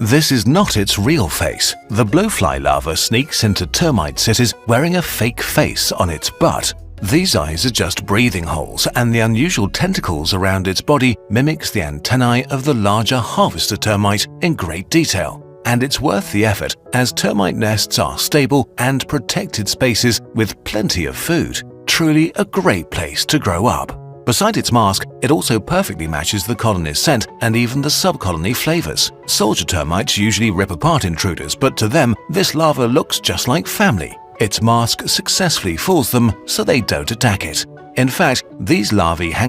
This is not its real face. The blowfly larva sneaks into termite cities wearing a fake face on its butt. These eyes are just breathing holes, and the unusual tentacles around its body mimics the antennae of the larger harvester termite in great detail. And it's worth the effort, as termite nests are stable and protected spaces with plenty of food. Truly a great place to grow up. Beside its mask, it also perfectly matches the colony's scent and even the subcolony flavors. Soldier termites usually rip apart intruders, but to them, this larva looks just like family. Its mask successfully fools them, so they don't attack it. In fact, these larvae hang